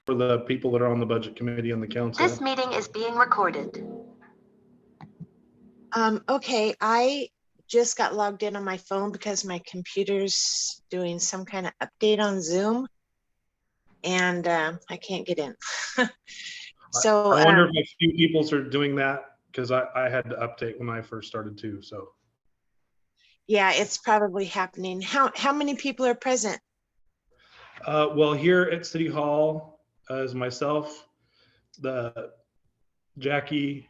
For the people that are on the budget committee and the council. This meeting is being recorded. Okay, I just got logged in on my phone because my computer's doing some kind of update on Zoom, and I can't get in. So I wonder if a few people are doing that, because I had to update when I first started too. So yeah, it's probably happening. How many people are present? well, here at City Hall is myself, the Jackie,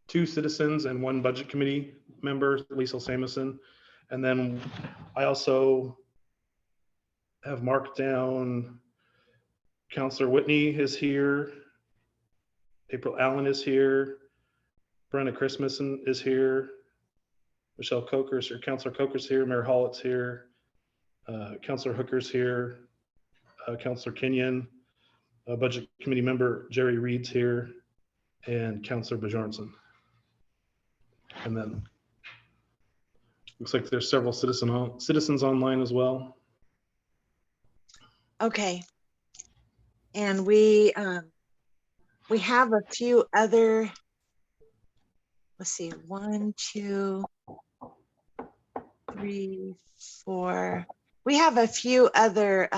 2 citizens, and 1 budget committee member, Lisa Samuelson. And then I also have marked down Councilor Whitney is here, April Allen is here, Brenna Christmason is here, Michelle Coker's here, Councilor Coker's here, Mayor Hollett's here, Councilor Hooker's here, Councilor Kenyon, budget committee member Jerry Reed's here, and Councilor Bjornson. And then looks like there's several citizens online as well. Okay, and we have a few other. Let's see, 1, 2, 3, 4. We have a few other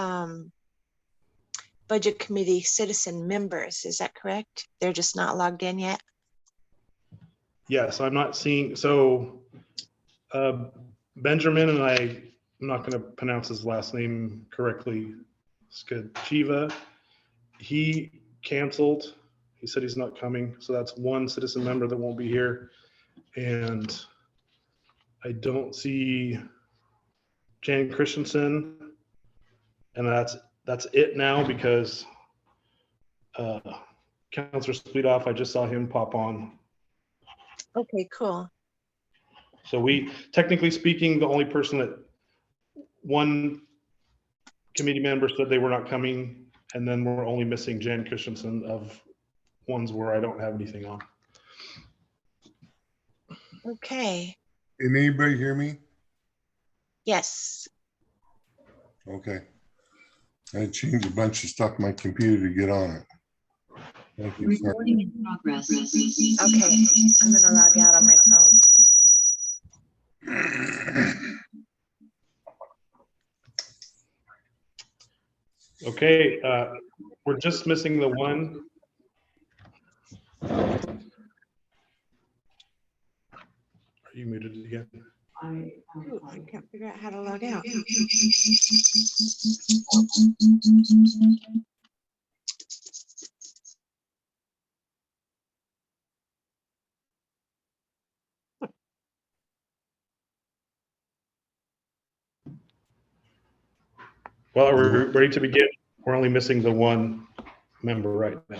budget committee citizen members. Is that correct? They're just not logged in yet. Yes, I'm not seeing. So Benjamin, and I'm not going to pronounce his last name correctly, Skachiva, he canceled. He said he's not coming. So that's 1 citizen member that won't be here. And I don't see Jan Christensen. And that's it now, because Councilor Splitoff, I just saw him pop on. Okay, cool. So we, technically speaking, the only person that 1 committee member said they were not coming, and then we're only missing Jan Christensen of ones where I don't have anything on. Okay. Can anybody hear me? Yes. Okay. I changed a bunch of stuff on my computer to get on it. Thank you. Recording in progress. Okay, I'm gonna log out on my phone. Okay, we're just missing the 1. Are you muted again? Ooh, I can't figure out how to log out. Well, are we ready to begin? We're only missing the 1 member right now.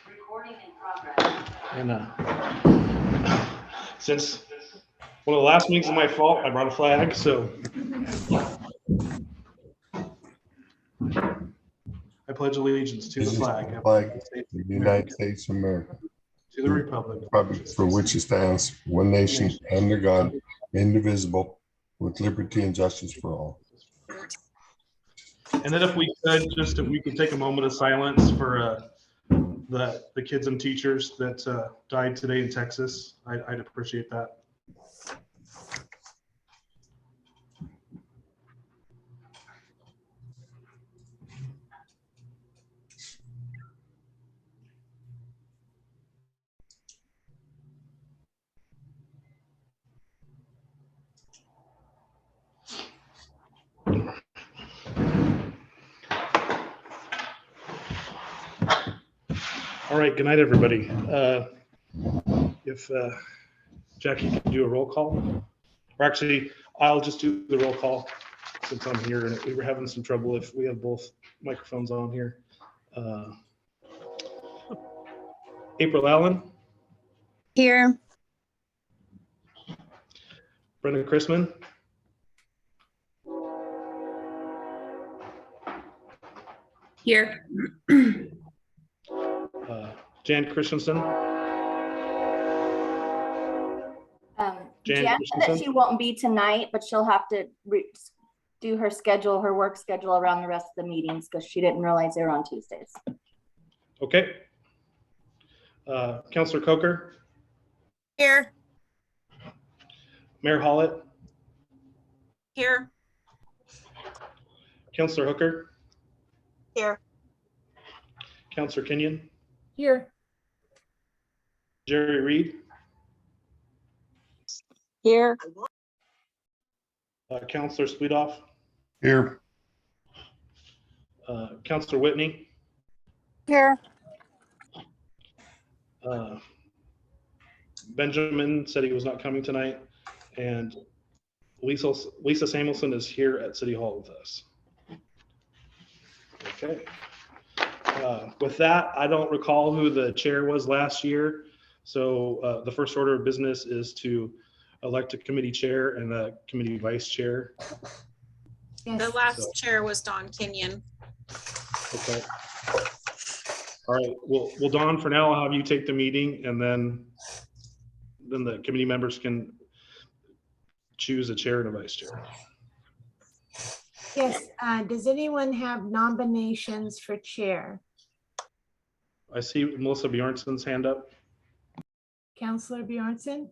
Recording in progress. And since one of the last meetings is my fault, I brought a flag, so I pledge allegiance to the flag of the United States of America, to the republic for which it stands, one nation, under God, indivisible, with liberty and justice for all. And then if we could take a moment of silence for the kids and teachers that died today in Texas, I'd appreciate that. All right, good night, everybody. If Jackie can do a roll call, or actually, I'll just do the roll call since I'm here, and we were having some trouble if we have both microphones on here. April Allen. Here. Brendan Chrisman. Here. Jan Christensen. Jan Jan said that Christensen? she won't be tonight, but she'll have to do her schedule, her work schedule around the rest of the meetings because she didn't realize they were on Tuesdays. Okay. Counselor Coker, Here. Mayor Hollett, Here. Counselor Hooker, Here. Counselor Kenyon, Here. Jerry Reed, Here. Counselor Sweetoff, Here, Counselor Whitney, Here. Benjamin said he was not coming tonight, and Lisa Samuelson is here at City Hall with us. Okay. With that, I don't recall who the chair was last year. So the first order of business is to elect a committee chair and a committee vice chair. The last chair was Dawn Kenyon. Okay. All right. Well, Dawn, for now, I'll have you take the meeting, and then the committee members can choose a chair and a vice chair. Yes, does anyone have nominations for chair? I see Melissa Bjornson's hand up. Counselor Bjornson?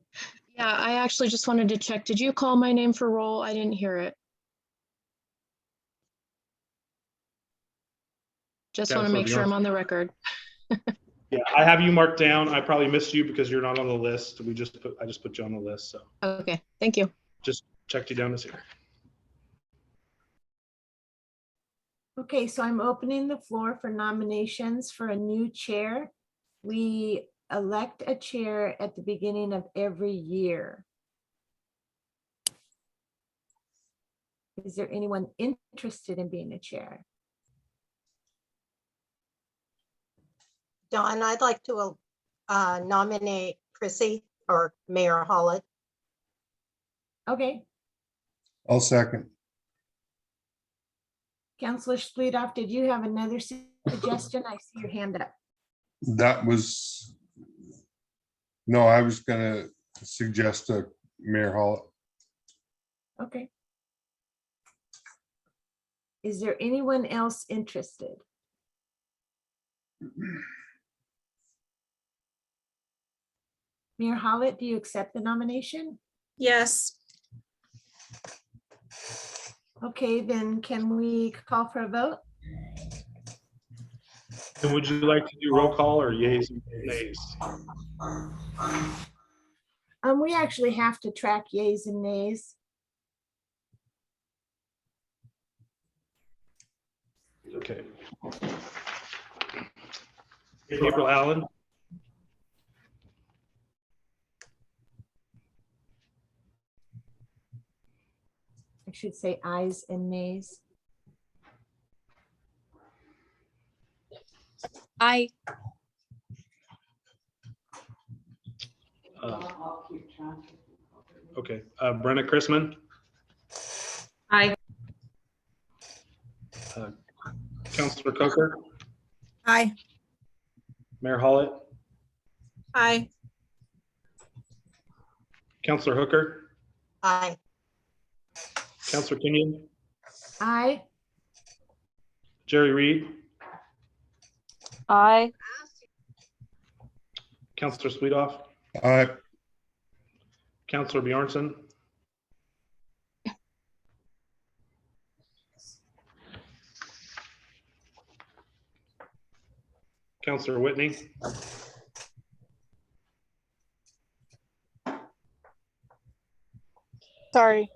Yeah, I actually just wanted to check. Did you call my name for roll? I didn't hear it. Just want to Counselor make sure I'm Bjornson. on the record. Yeah, I have you marked down. I probably missed you because you're not on the list. I just put you on the list, so Okay, thank you. just checked you down as here. Okay, so I'm opening the floor for nominations for a new chair. We elect a chair at the beginning of every year. Is there anyone interested in being a chair? Dawn, I'd like to nominate Chrissy or Mayor Hollett. Okay, I'll second. Counselor Splitoff, did you have another suggestion? I see your hand up. That was, no, I was gonna suggest a Mayor Hollett. Okay. Is there anyone else interested? Mayor Hollett, do you accept the nomination? Yes. Okay, then can we call for a vote? And would you like to do roll call or yays and nays? We actually have to track yays and nays. Okay. April Allen, I should say ayes and nays. I. okay. Brenna Chrisman, Aye. Counselor Coker, Aye. Mayor Hollett, Aye. Counselor Hooker, Aye. Counselor Kenyon, Aye. Jerry Reed, Aye. Counselor Sweetoff, Aye. Counselor Bjornson, Counselor Whitney, Sorry,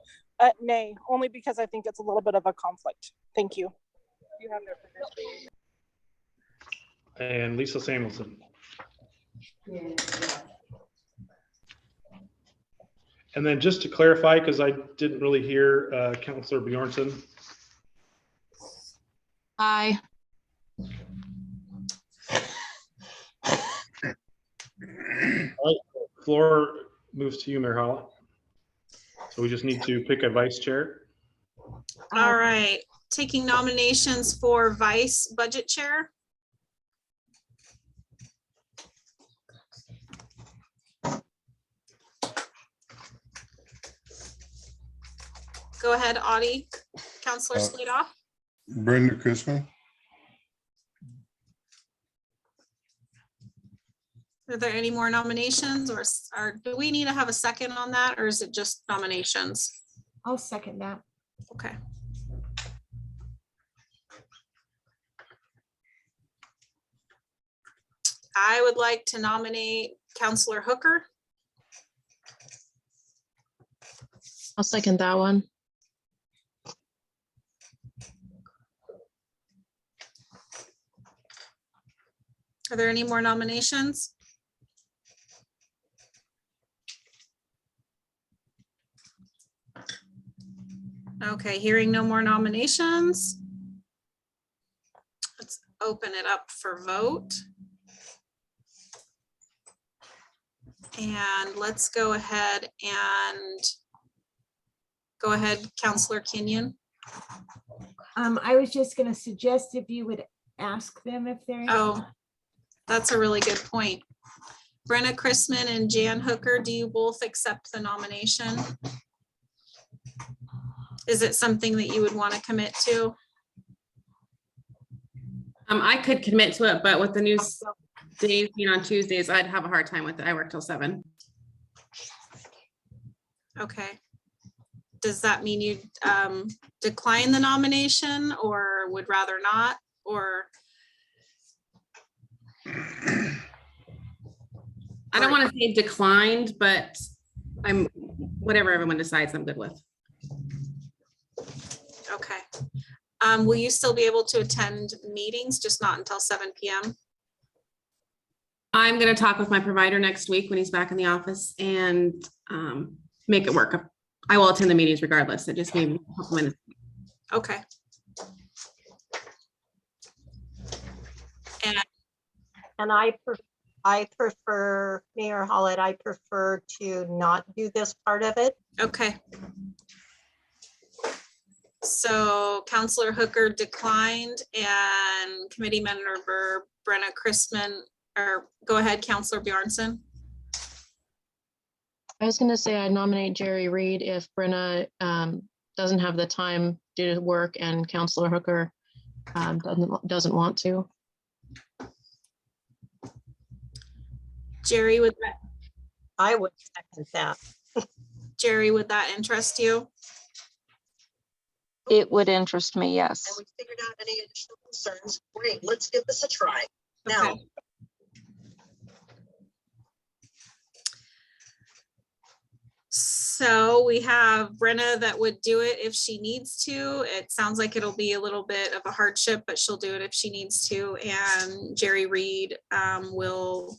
nay, only because I think it's a little bit of a conflict. Thank you. You have their permission. and Lisa Samuelson. And then just to clarify, because I didn't really hear Counselor Bjornson, Aye. floor moves to you, Mayor Hollett. So we just need to pick a vice chair. All right. Taking nominations for vice budget chair. Go ahead, Audie. Counselor Sladoff. Brenda Chrisman. Are there any more nominations or do we need to have a second on that, or is it just nominations? I'll second that. Okay. I would like to nominate Counselor Hooker. I'll second that one. Are there any more nominations? Okay, hearing no more nominations. Let's open it up for vote. And let's go ahead and go ahead, Counselor Kenyon. I was just gonna suggest if you would ask them if they're. Oh, that's a really good point. Brenna Chrisman and Jan Hooker, do you both accept the nomination? Is it something that you would want to commit to? I could commit to it, but with the new days being on Tuesdays, I'd have a hard time with it. I work till 7. Okay. Does that mean you decline the nomination or would rather not, or? I don't want to say declined, but I'm whatever everyone decides I'm good with. Okay. Will you still be able to attend meetings, just not until 7 p.m.? I'm going to talk with my provider next week when he's back in the office and make it work. I will attend the meetings regardless. It just maybe a couple minutes. Okay. And I prefer, Mayor Hollett, I prefer to not do this part of it. Okay. So Counselor Hooker declined and committee member Brenna Chrisman, or go ahead, Counselor Bjornson. I was going to say I nominate Jerry Reed if Brenna doesn't have the time due to work and Counselor Hooker doesn't want to. Jerry, would that? I would second that. Jerry, would that interest you? It would interest me, yes. And we figured out any additional concerns. Great, let's give this a try. Okay. Now, so we have Brenna that would do it if she needs to. It sounds like it'll be a little bit of a hardship, but she'll do it if she needs to. And Jerry Reed will,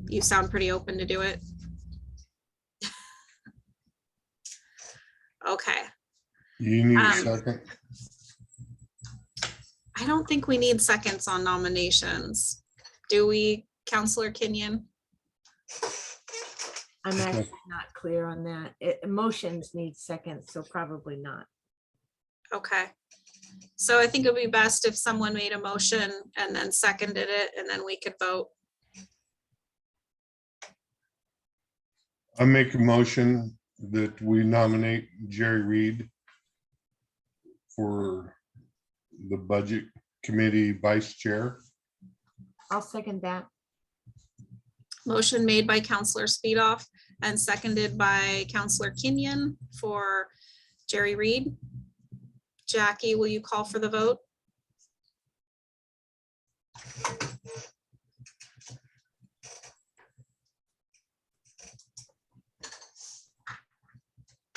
you sound pretty open to do it. Okay. You need a second? I don't think we need seconds on nominations. Do we, Counselor Kenyon? I'm actually not clear on that. Motions need seconds, so probably not. Okay. So I think it would be best if someone made a motion and then seconded it, and then we could vote. I make a motion that we nominate Jerry Reed for the Budget Committee Vice Chair. I'll second that. Motion made by Counselor Speedoff and seconded by Counselor Kenyon for Jerry Reed. Jackie, will you call for the vote?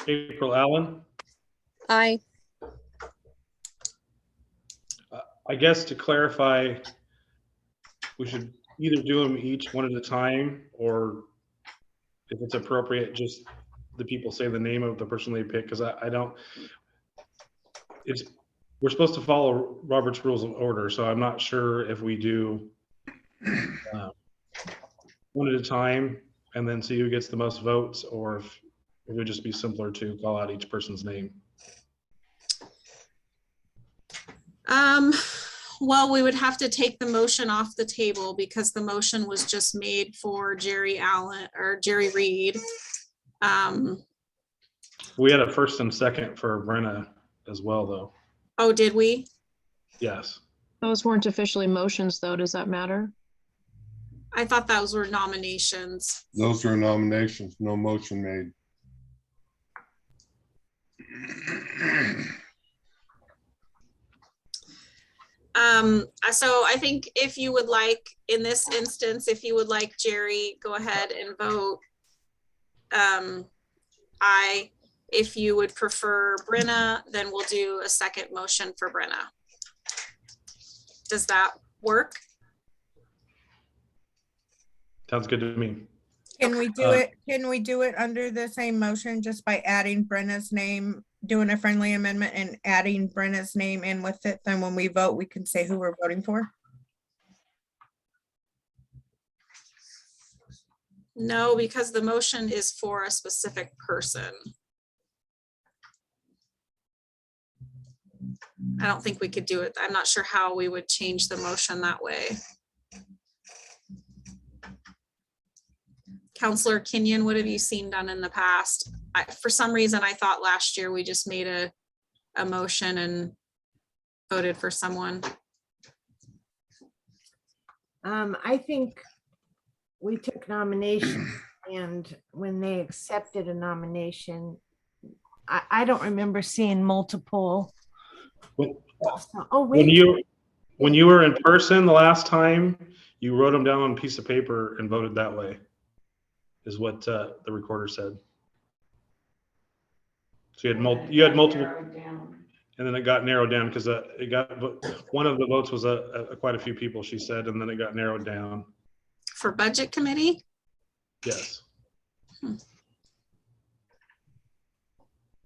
April Allen. Aye. I guess to clarify, we should either do them each one at a time, or if it's appropriate, just the people say the name of the person they pick, because I don't, we're supposed to follow Robert's Rules of Order, so I'm not sure if we do one at a time and then see who gets the most votes, or if it would just be simpler to call out each person's name. Well, we would have to take the motion off the table because the motion was just made for Jerry Allen or Jerry Reed. We had a first and second for Brenna as well, though. Oh, did we? Yes. Those weren't officially motions, though. Does that matter? I thought those were nominations. Those are nominations, no motion made. So I think if you would like, in this instance, if you would like Jerry, go ahead and vote. Aye. If you would prefer Brenna, then we'll do a second motion for Brenna. Does that work? Sounds good to me. Can we do it? Can we do it under the same motion just by adding Brenna's name, doing a friendly amendment and adding Brenna's name in with it? Then when we vote, we can say who we're voting for. No, because the motion is for a specific person. I don't think we could do it. I'm not sure how we would change the motion that way. Counselor Kenyon, what have you seen done in the past? For some reason, I thought last year we just made a motion and voted for someone. I think we took nomination, and when they accepted a nomination, I don't remember seeing multiple. Oh, When wait. you were in person the last time, you wrote them down on a piece of paper and voted that way, is what the recorder said. So you had multiple, and then it got narrowed down because it got one of the votes was quite a few people, she said, and then it got narrowed down. For budget committee? Yes.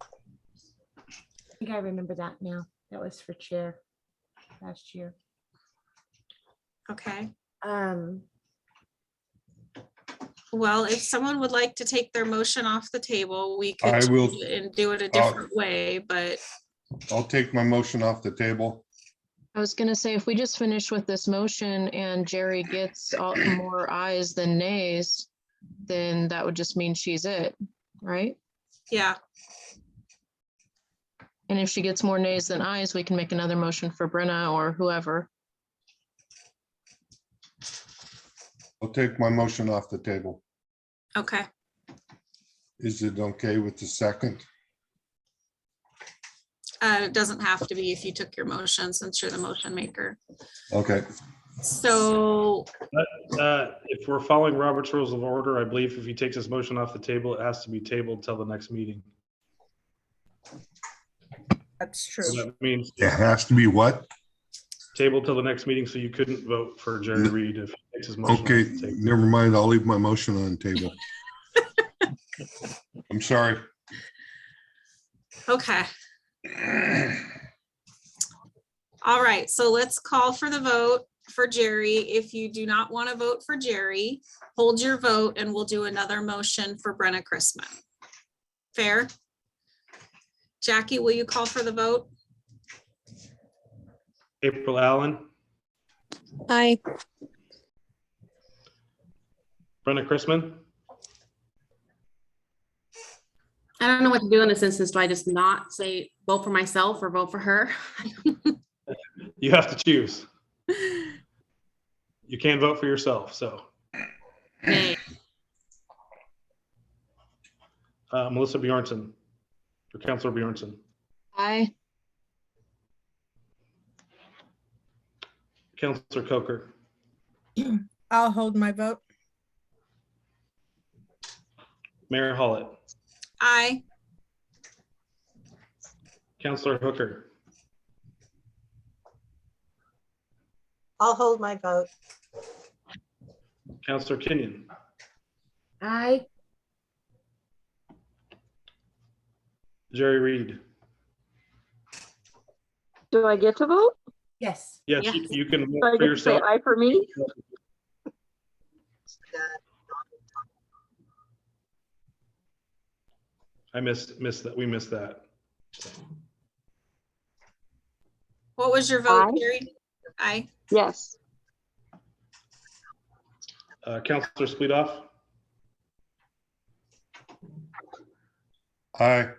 I think I remember that now. That was for chair last year. Okay. Well, if someone would like to take their motion off the table, we could I will- change it and do it a different way, but I'll take my motion off the table. I was gonna say, if we just finish with this motion and Jerry gets more ayes than nays, then that would just mean she's it, right? yeah. And if she gets more nays than ayes, we can make another motion for Brenna or whoever. I'll take my motion off the table. Okay. Is it okay with the second? It doesn't have to be if you took your motion since you're the motion maker. Okay. So If we're following Robert's Rules of Order, I believe if he takes his motion off the table, it has to be tabled till the next meeting. That's true. So that means It has to be what? table till the next meeting, so you couldn't vote for Jerry Reed if he takes his motion off Okay, the table. never mind. I'll leave my motion on the table. I'm sorry. okay. All right, so let's call for the vote for Jerry. If you do not want to vote for Jerry, hold your vote and we'll do another motion for Brenna Chrisman. Fair? Jackie, will you call for the vote? April Allen, Aye. Brenna Chrisman, I don't know what to do in this instance. Do I just not say vote for myself or vote for her? you have to choose. You can't vote for yourself, so. Nay. Melissa Bjornson, or Counselor Bjornson, Aye. Counselor Coker, I'll hold my vote. Mayor Hollett, Aye. Counselor Hooker, I'll hold my vote. Counselor Kenyon, Aye. Jerry Reed. Do I get to vote? Yes. Yes, Yes. you can Do I vote for get to say yourself. aye for me? I missed that. We missed that. What was your vote, Aye. Jerry? Aye. Yes. Counselor Sweetoff, Aye.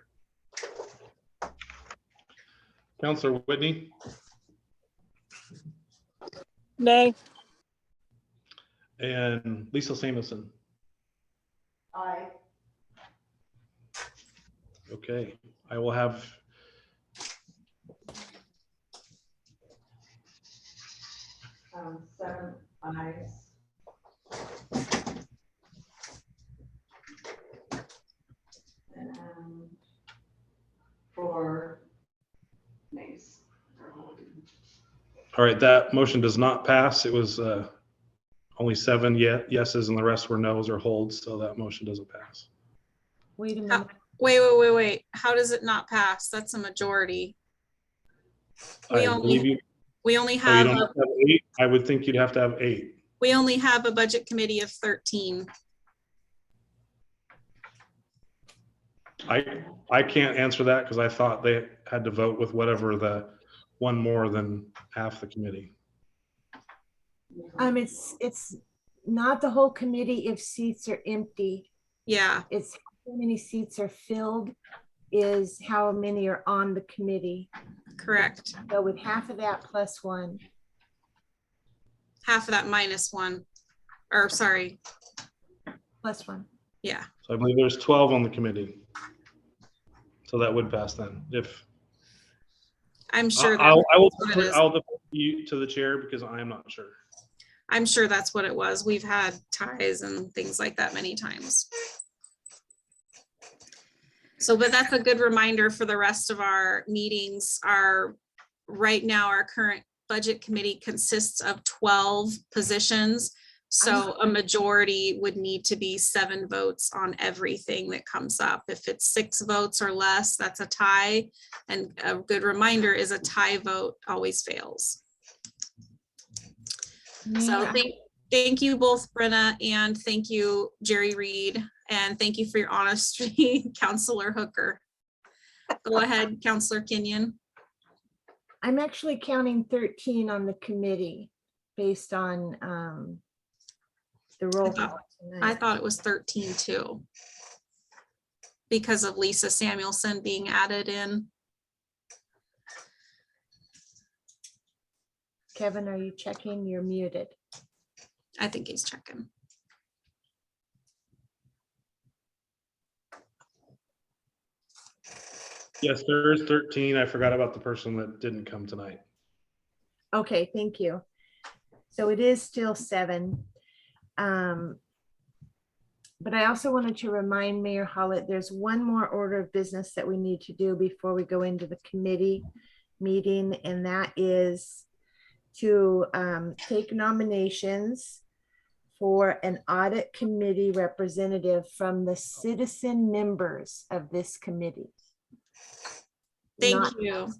Counselor Whitney, Nay. and Lisa Samuelson. Aye. Okay, I will have Seven ayes. And 4 nays. all right, that motion does not pass. It was only 7 yeses and the rest were no's or holds, so that motion doesn't pass. Wait a minute. Wait. How does it not pass? That's a majority. We I believe you. We only Oh, you have, don't have to have 8? I would think you'd have to have 8. we only have a budget committee of 13. I can't answer that because I thought they had to vote with whatever the one more than half the committee. It's not the whole committee if seats are empty. Yeah, It's how many seats are filled is how many are on the committee. correct. So with half of that plus 1. Half of that minus 1, or sorry, Plus 1. yeah. So I believe there's 12 on the committee. So that would pass then. If I'm sure I will that's what it is. I'll defer you to the chair because I am not sure. I'm sure that's what it was. We've had ties and things like that many times. So, but that's a good reminder for the rest of our meetings. Right now, our current budget committee consists of 12 positions. So a majority would need to be 7 votes on everything that comes up. If it's 6 votes or less, that's a tie. And a good reminder is a tie vote always fails. So thank you both, Brenna, and thank you, Jerry Reed, and thank you for your honesty, Counselor Hooker. Go ahead, Counselor Kenyon. I'm actually counting 13 on the committee based on the roll call I tonight. thought it was 13 too, because of Lisa Samuelson being added in. Kevin, are you checking? You're muted. I think he's checking. Yes, there is 13. I forgot about the person that didn't come tonight. Okay, thank you. So it is still 7. But I also wanted to remind Mayor Hollett, there's one more order of business that we need to do before we go into the committee meeting, and that is to take nominations for an audit committee representative from the citizen members of this committee. Thank you.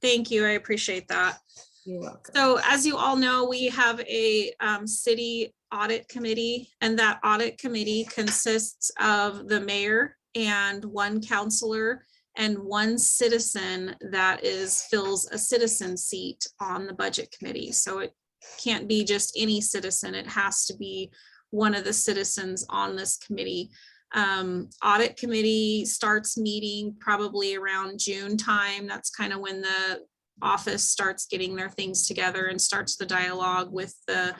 Thank you. I appreciate that. You're welcome. So as you all know, we have a city audit committee, and that audit committee consists of the mayor and 1 counselor and 1 citizen that fills a citizen seat on the budget committee. So it can't be just any citizen. It has to be one of the citizens on this committee. Audit committee starts meeting probably around June time. That's kind of when the office starts getting their things together and starts the dialogue with the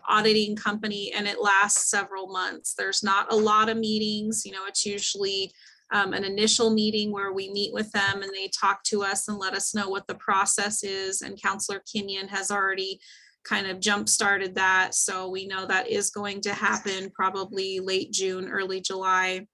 auditing company, and it lasts several months. There's not a lot of meetings, it's usually an initial meeting where we meet with them and they talk to us and let us know what the process is. And Counselor Kenyon has already kind of jump started that. So we know that is going to happen probably late June, early July.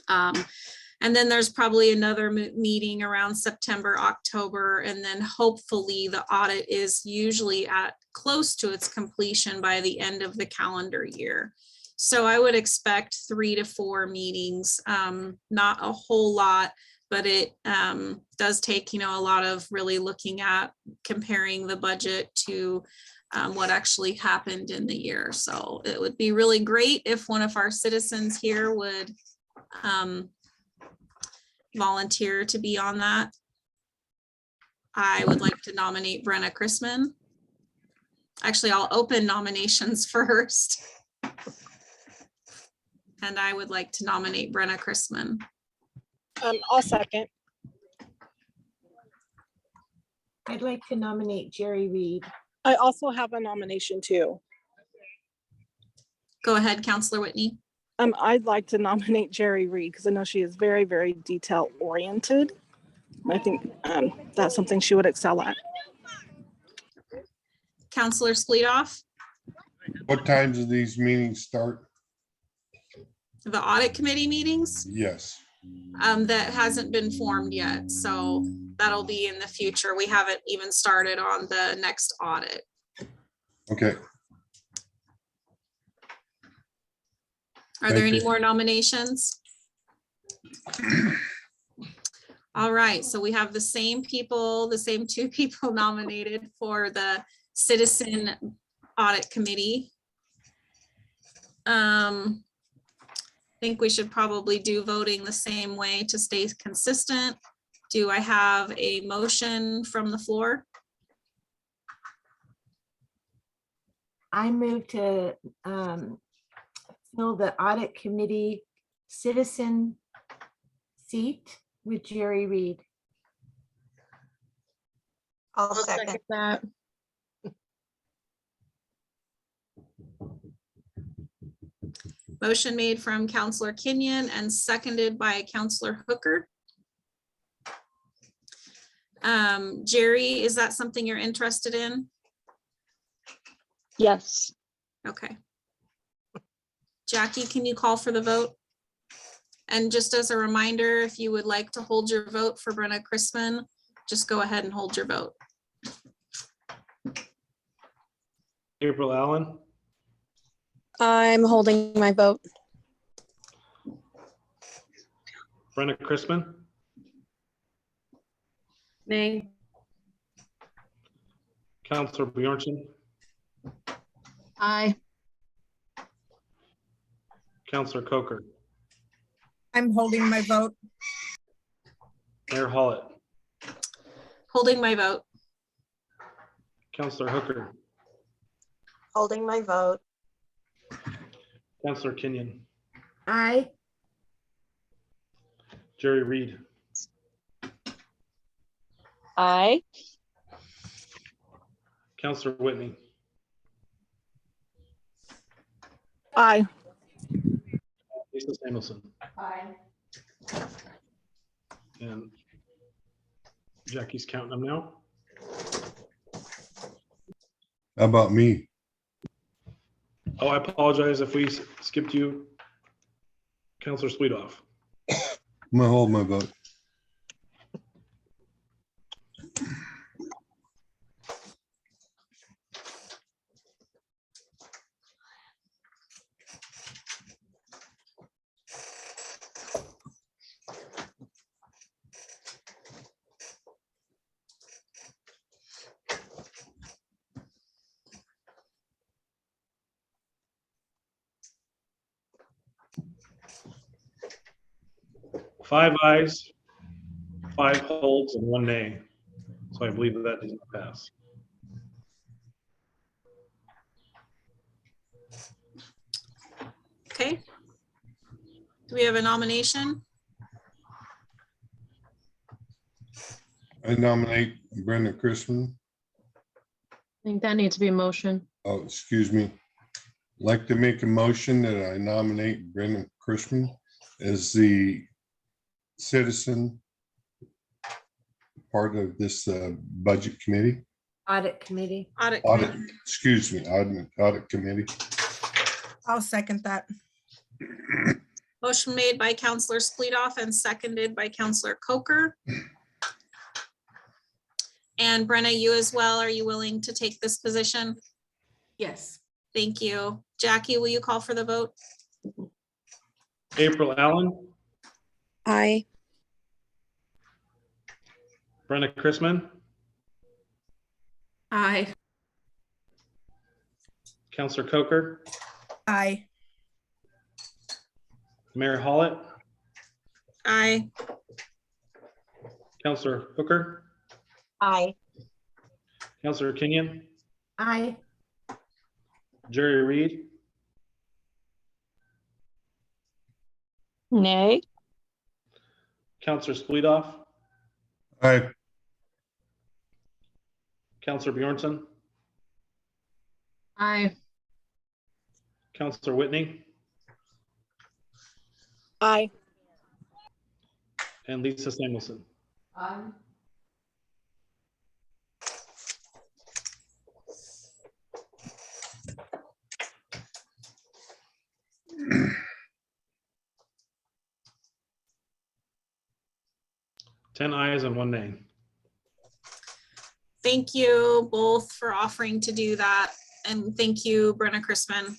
And then there's probably another meeting around September, October, and then hopefully the audit is usually at close to its completion by the end of the calendar year. So I would expect 3 to 4 meetings, not a whole lot, but it does take, a lot of really looking at comparing the budget to what actually happened in the year. So it would be really great if one of our citizens here would volunteer to be on that. I would like to nominate Brenna Chrisman. Actually, I'll open nominations first. And I would like to nominate Brenna Chrisman. I'll second. I'd like to nominate Jerry Reed. I also have a nomination too. Go ahead, Counselor Whitney. I'd like to nominate Jerry Reed because I know she is very, very detail oriented. I think that's something she would excel at. Counselor Spleedoff, What times do these meetings start? the audit committee meetings, Yes. that hasn't been formed yet, so that'll be in the future. We haven't even started on the next audit. Okay. Are there Thank any you. more nominations? All right, so we have the same people, the same two people nominated for the Citizen Audit Committee. I think we should probably do voting the same way to stay consistent. Do I have a motion from the floor? I move to fill the audit committee citizen seat with Jerry Reed. I'll I'll second. second that. Motion made from Counselor Kenyon and seconded by Counselor Hooker. Jerry, is that something you're interested in? Yes. Okay. Jackie, can you call for the vote? And just as a reminder, if you would like to hold your vote for Brenna Chrisman, just go ahead and hold your vote. April Allen, I'm holding my vote. Brenna Chrisman, Nay. Counselor Bjornson, Aye. Counselor Coker, I'm holding my vote. Mayor Hollett, Holding my vote. Counselor Hooker, Holding my vote. Counselor Kenyon, Aye. Jerry Reed, Aye. Counselor Whitney, Aye. Lisa Samuelson, Aye. and Jackie's counting them now. How about me? Oh, I apologize if we skipped you. Counselor Spleedoff. I'm gonna hold my vote. Five ayes, 5 holds, and 1 nay. So I believe that does not pass. Okay. Do we have a nomination? I nominate Brenda Chrisman. I think that needs to be a motion. Oh, excuse me. Like to make a motion that I nominate Brenda Chrisman as the citizen part of this budget committee. Audit committee. Audit. Audit, excuse me, audit committee. I'll second that. Motion made by Counselor Spleedoff and seconded by Counselor Coker. And Brenna, you as well, are you willing to take this position? Yes. Thank you. Jackie, will you call for the vote? April Allen, Aye. Brenna Chrisman, Aye. Counselor Coker, Aye. Mayor Hollett, Aye. Counselor Hooker, Aye. Counselor Kenyon, Aye. Jerry Reed, Nay. Counselor Spleedoff, Aye. Counselor Bjornson, Aye. Counselor Whitney, Aye. and Lisa Samuelson. Aye. 10 ayes and 1 nay. Thank you both for offering to do that. And thank you, Brenna Chrisman.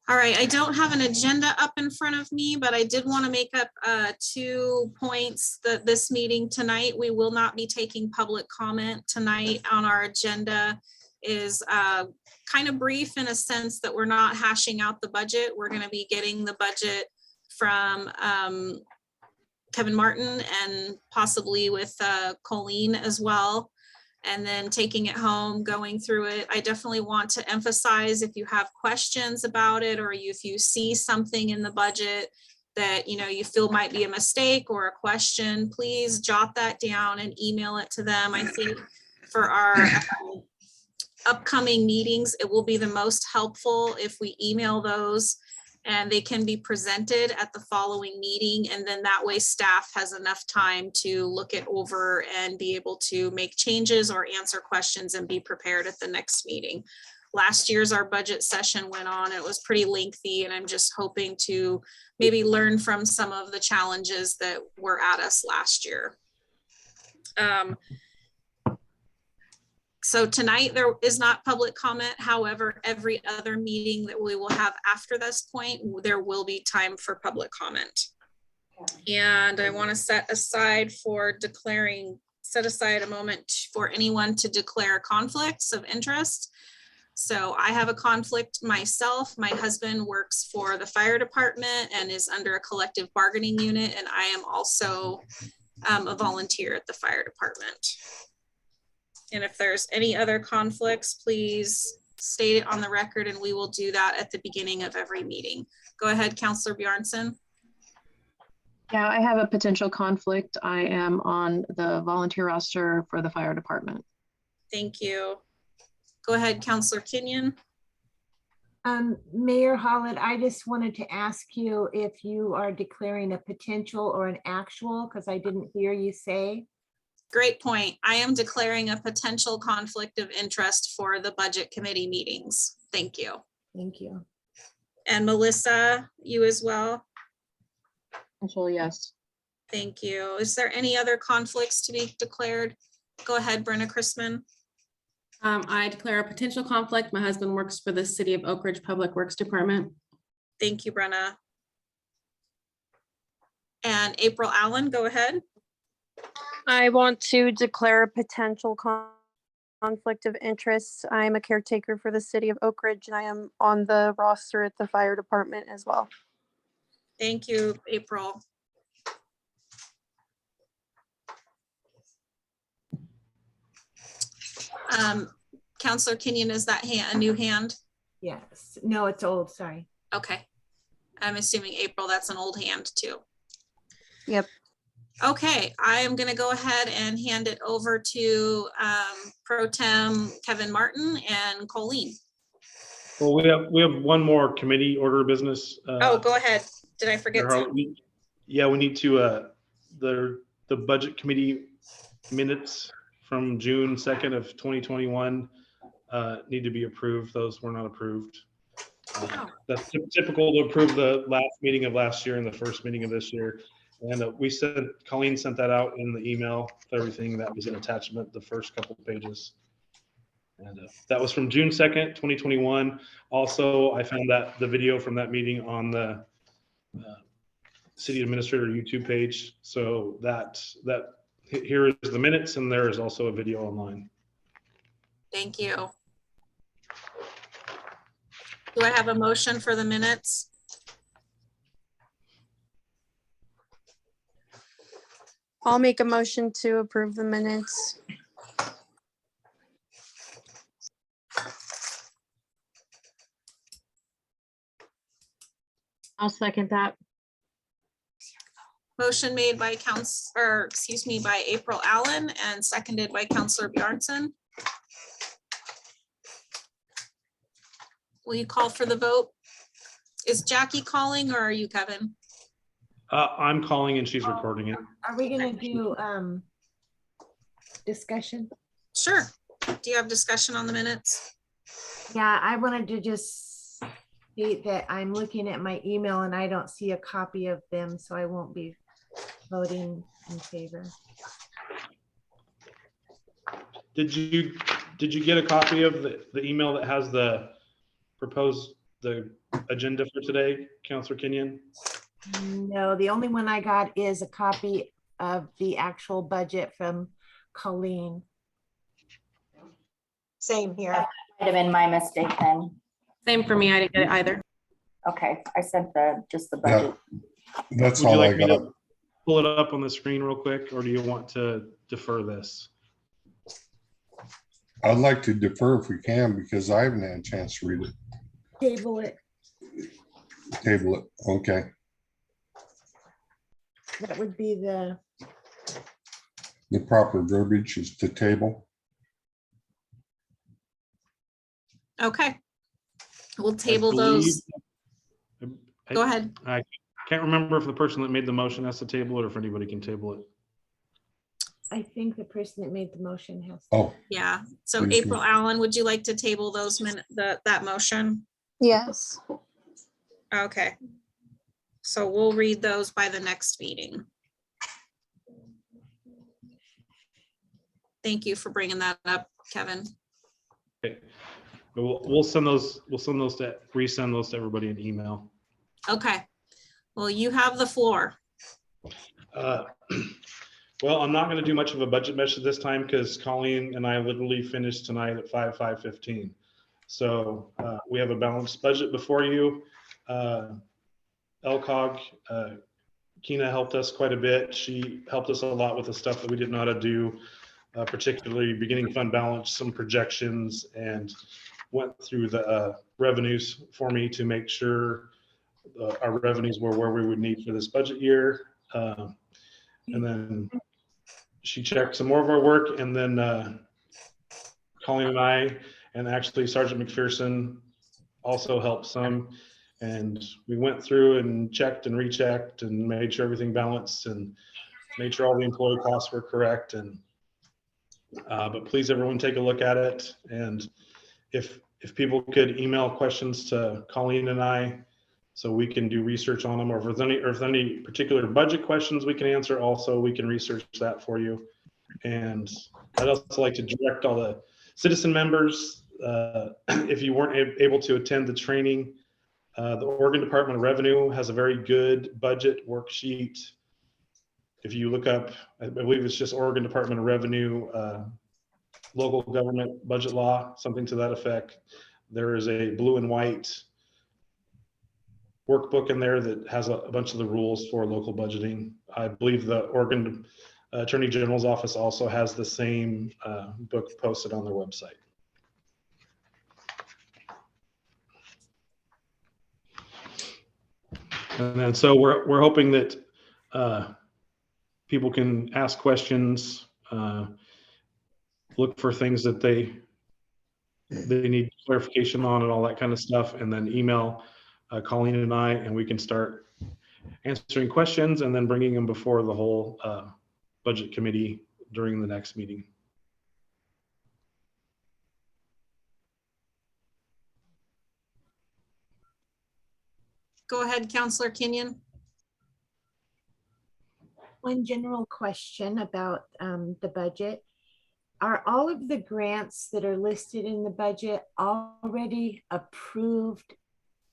All right, I don't have an agenda up in front of me, but I did want to make up 2 points that this meeting tonight, we will not be taking public comment tonight. On our agenda is kind of brief in a sense that we're not hashing out the budget. We're going to be getting the budget from Kevin Martin and possibly with Colleen as well, and then taking it home, going through it. I definitely want to emphasize, if you have questions about it, or if you see something in the budget that you feel might be a mistake or a question, please jot that down and email it to them. I think for our upcoming meetings, it will be the most helpful if we email those and they can be presented at the following meeting. And then that way staff has enough time to look it over and be able to make changes or answer questions and be prepared at the next meeting. Last year's our budget session went on, it was pretty lengthy, and I'm just hoping to maybe learn from some of the challenges that were at us last year. So tonight there is not public comment. However, every other meeting that we will have after this point, there will be time for public comment. And I want to set aside a moment for anyone to declare conflicts of interest. So I have a conflict myself. My husband works for the fire department and is under a collective bargaining unit, and I am also a volunteer at the fire department. And if there's any other conflicts, please state it on the record and we will do that at the beginning of every meeting. Go ahead, Counselor Bjornson. Yeah, I have a potential conflict. I am on the volunteer roster for the fire department. Thank you. Go ahead, Counselor Kenyon. Mayor Holland, I just wanted to ask you if you are declaring a potential or an actual, because I didn't hear you say. Great point. I am declaring a potential conflict of interest for the budget committee meetings. Thank you. Thank you. And Melissa, you as well? Potential, yes. Thank you. Is there any other conflicts to be declared? Go ahead, Brenna Chrisman. I declare a potential conflict. My husband works for the City of Oakridge Public Works Department. Thank you, Brenna. And April Allen, go ahead. I want to declare a potential conflict of interest. I am a caretaker for the city of Oakridge, and I am on the roster at the fire department as well. Thank you, April. Counselor Kenyon, is that a new hand? Yes. No, it's old. Sorry. Okay. I'm assuming April, that's an old hand too. Yep. Okay, I am going to go ahead and hand it over to Pro Tem Kevin Martin and Colleen. Well, we have one more committee order of business. Oh, go ahead. Did I forget something? Yeah, we need to, the budget committee minutes from June 2nd of 2021 need to be approved. Those were not approved. That's typical to approve the last meeting of last year and the first meeting of this year. And Colleen sent that out in the email with everything that was an attachment, the first couple of pages. And that was from June 2nd, 2021. Also, I found that the video from that meeting on the city administrator YouTube page. So that here is the minutes, and there is also a video online. Thank you. Do I have a motion for the minutes? I'll make a motion to approve the minutes. I'll second that. Motion made by by April Allen and seconded by Counselor Bjornson. Will you call for the vote? Is Jackie calling or are you, Kevin? I'm calling and she's recording it. Are we gonna do discussion? Sure. Do you have discussion on the minutes? Yeah, I wanted to just state that I'm looking at my email and I don't see a copy of them, so I won't be voting in favor. Did you get a copy of the email that has the agenda for today, Counselor Kenyon? No, the only one I got is a copy of the actual budget from Colleen. Same here. Might have been my mistake then. Same for me. I didn't get it either. Okay, I sent just the Yeah, budget. that's Would you all I like me got. to pull it up on the screen real quick, or do you want to defer this? I'd like to defer if we can, because I haven't had a chance to read it. Table it. Table it. Okay. That would be the, The proper verbiage is to table. Okay. We'll I table believe- those. Go ahead. I can't remember if the person that made the motion has to table it or if anybody can table it. I think the person that made the motion has. Oh, Yeah. So Please do. April Allen, would you like to table those that motion? Yes. Okay. So we'll read those by the next meeting. Thank you for bringing that up, Kevin. Okay. We'll send those resend those to everybody in email. Okay. Well, you have the floor. Well, I'm not going to do much of a budget message this time because Colleen and I literally finished tonight at 5:15. So we have a balanced budget before you. LCOG, Kina helped us quite a bit. She helped us a lot with the stuff that we didn't know how to do, particularly beginning fund balance, some projections, and went through the revenues for me to make sure our revenues were where we would need for this budget year. And then she checked some more of our work, and then Colleen and I, and actually Sergeant McPherson also helped some. And we went through and checked and rechecked and made sure everything balanced and made sure all the employee costs were correct. And but please, everyone, take a look at it. And if people could email questions to Colleen and I, so we can do research on them, or if there's any particular budget questions we can answer, also we can research that for you. And I'd also like to direct all the citizen members, if you weren't able to attend the training, the Oregon Department of Revenue has a very good budget worksheet. If you look up, I believe it's just Oregon Department of Revenue, local government budget law, something to that effect. There is a blue and white workbook in there that has a bunch of the rules for local budgeting. I believe the Oregon Attorney General's office also has the same book posted on their website. And then so we're hoping that people can ask questions, look for things that they need clarification on and all that kind of stuff, and then email Colleen and I, and we can start answering questions and then bringing them before the whole budget committee during the next meeting. Go ahead, Counselor Kenyon. One general question about the budget. Are all of the grants that are listed in the budget already approved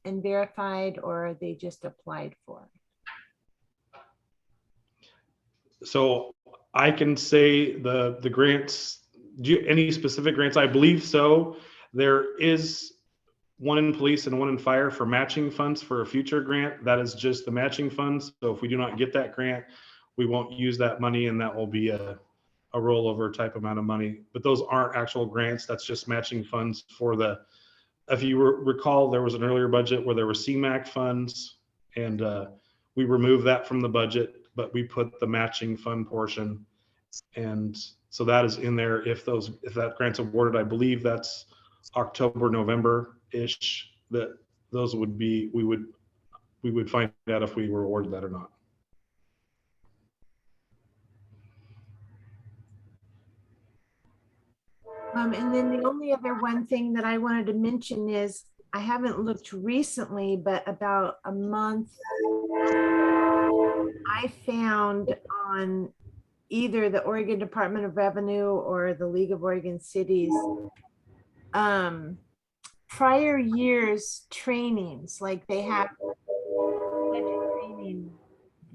and verified, or are they just applied for? So I can say the grants, any specific grants? I believe so. There is one in police and one in fire for matching funds for a future grant. That is just the matching funds. So if we do not get that grant, we won't use that money, and that will be a rollover type amount of money. But those aren't actual grants. That's just matching funds for the, if you recall, there was an earlier budget where there were CMAQ funds, and we removed that from the budget but we put the matching fund portion. And so that is in there. If that grant's awarded, I believe that's October, November-ish, that those would be, we would find out if we were awarded that or not. And then the only other one thing that I wanted to mention is, I haven't looked recently, but about a month, I found on either the Oregon Department of Revenue or the League of Oregon Cities, prior years trainings, like they have budget training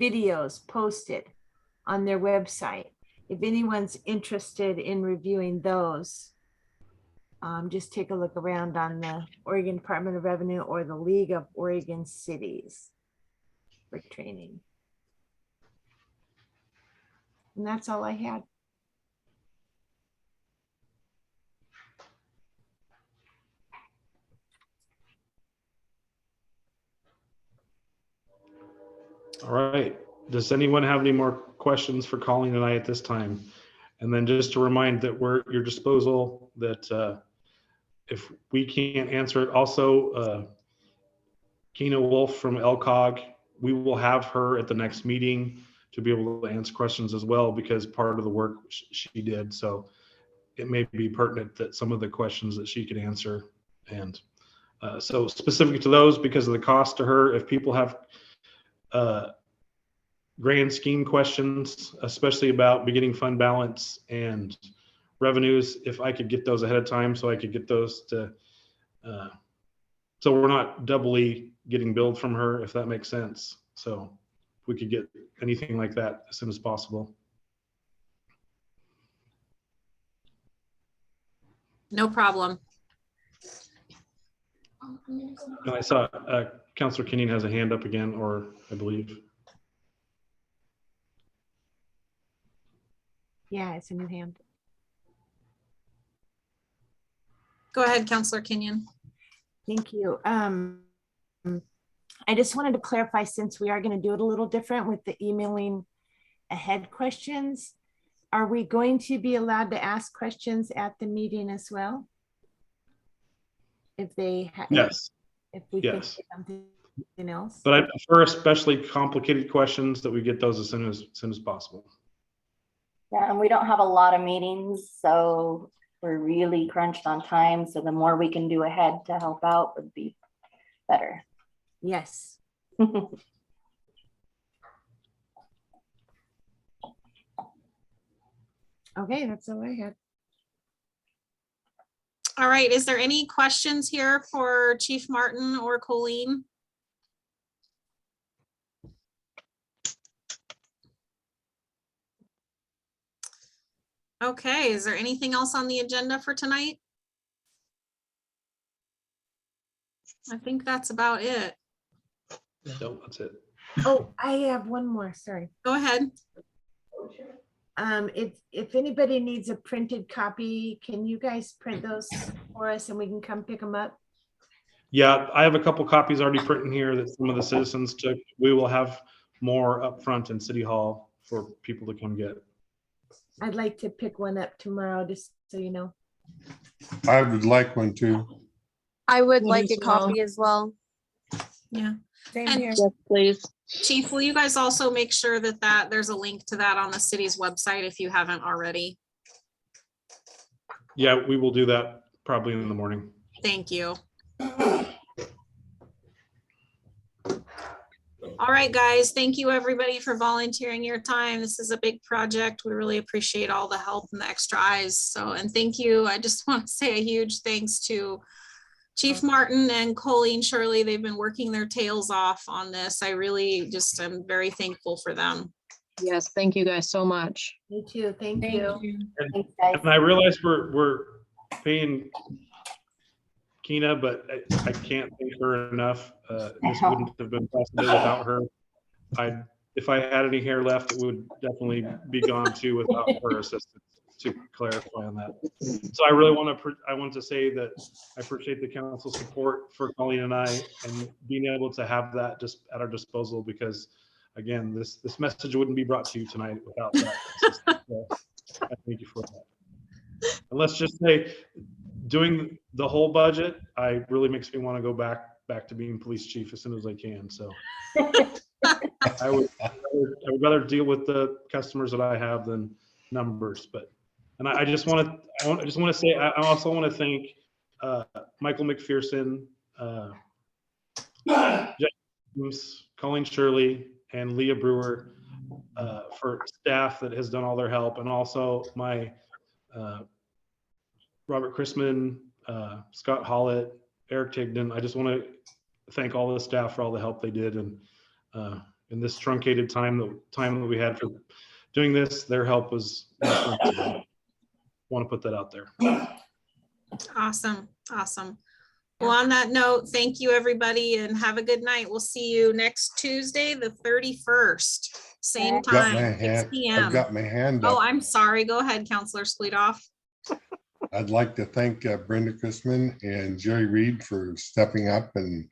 videos posted on their website. If anyone's interested in reviewing those, just take a look around on the Oregon Department of Revenue or the League of Oregon Cities for training. And that's all I had. All right. Does anyone have any more questions for Colleen and I at this time? And then just to remind that we're at your disposal, that if we can't answer it, also Keena Wolf from LCOG, we will have her at the next meeting to be able to answer questions as well, because part of the work she did. So it may be pertinent that some of the questions that she could answer. And so specific to those, because of the cost to her, if people have grand scheme questions, especially about beginning fund balance and revenues, if I could get those ahead of time so I could get those to, so we're not doubly getting billed from her, if that makes sense. So if we could get anything like that as soon as possible. No problem. And I saw Councilor Kenyon has a hand up again, or I believe. Yeah, it's a new hand. Go ahead, Councilor Kenyon. Thank you. I just wanted to clarify, since we are going to do it a little different with the emailing ahead questions, are we going to be allowed to ask questions at the meeting as well? If they have, Yes. if we Yes. think of something else. But I prefer especially complicated questions that we get those as soon as possible. Yeah, and we don't have a lot of meetings, so we're really crunched on time. So the more we can do ahead to help out would be better. Yes. Okay, that's all I had. All right, is there any questions here for Chief Martin or Colleen? Okay, is there anything else on the agenda for tonight? I think that's about it. No, that's it. Oh, I have one more, sorry. Go ahead. If anybody needs a printed copy, can you guys print those for us and we can come pick them up? Yeah, I have a couple copies already printing here that some of the citizens took. We will have more up front in City Hall for people to come get. I'd like to pick one up tomorrow, just so you know. I would like one too. I would Me like as a copy as well. Yeah. Same And- here. Yes, please. Chief, will you guys also make sure that there's a link to that on the city's website if you haven't already? Yeah, we will do that probably in the morning. Thank you. All right, guys, thank you everybody for volunteering your time. This is a big project. We really appreciate all the help and the extra eyes. So, and thank you. I just want to say a huge thanks to Chief Martin and Colleen Shirley. They've been working their tails off on this. I really just am very thankful for them. Yes, thank you guys so much. Me too, thank Thank you. you. Thanks, guys. And I realize we're paying Keena, but I can't thank her enough. This wouldn't have been possible without her. If I had any hair left, it would definitely be gone too without her assistance, to clarify on that. So I really want to say that I appreciate the council support for Colleen and I, and being able to have that just at our disposal, because again, this message wouldn't be brought to you tonight without that. So, I thank you for that. And let's just say, doing the whole budget, really makes me want to go back to being police chief as soon as I can. So I would rather deal with the customers that I have than numbers. And I just want to say, I also want to thank Michael McPherson, James, Colleen Shirley, and Leah Brewer for staff that has done all their help, and also my Robert Chrisman, Scott Hollett, Eric Tignan. I just want to thank all the staff for all the help they did, and in this truncated time that we had for doing this, their help was. Want to put that out there. Awesome. Well, on that note, thank you, everybody, and have a good night. We'll see you next Tuesday, the 31st, same time, 6 p.m. I've got my hand Oh, up. I'm sorry. Go ahead, Counselor Spleedoff. I'd like to thank Brenda Chrisman and Jerry Reed for stepping up and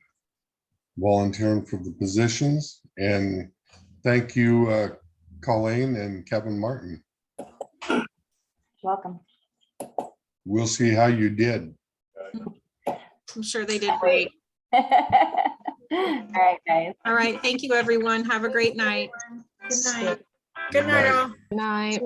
volunteering for the positions. And thank you, Colleen and Kevin Martin. Welcome. We'll see how you did. I'm sure they did great. All right, guys. All right. Thank you, everyone. Have a great night. Good night. Good night, all. Night.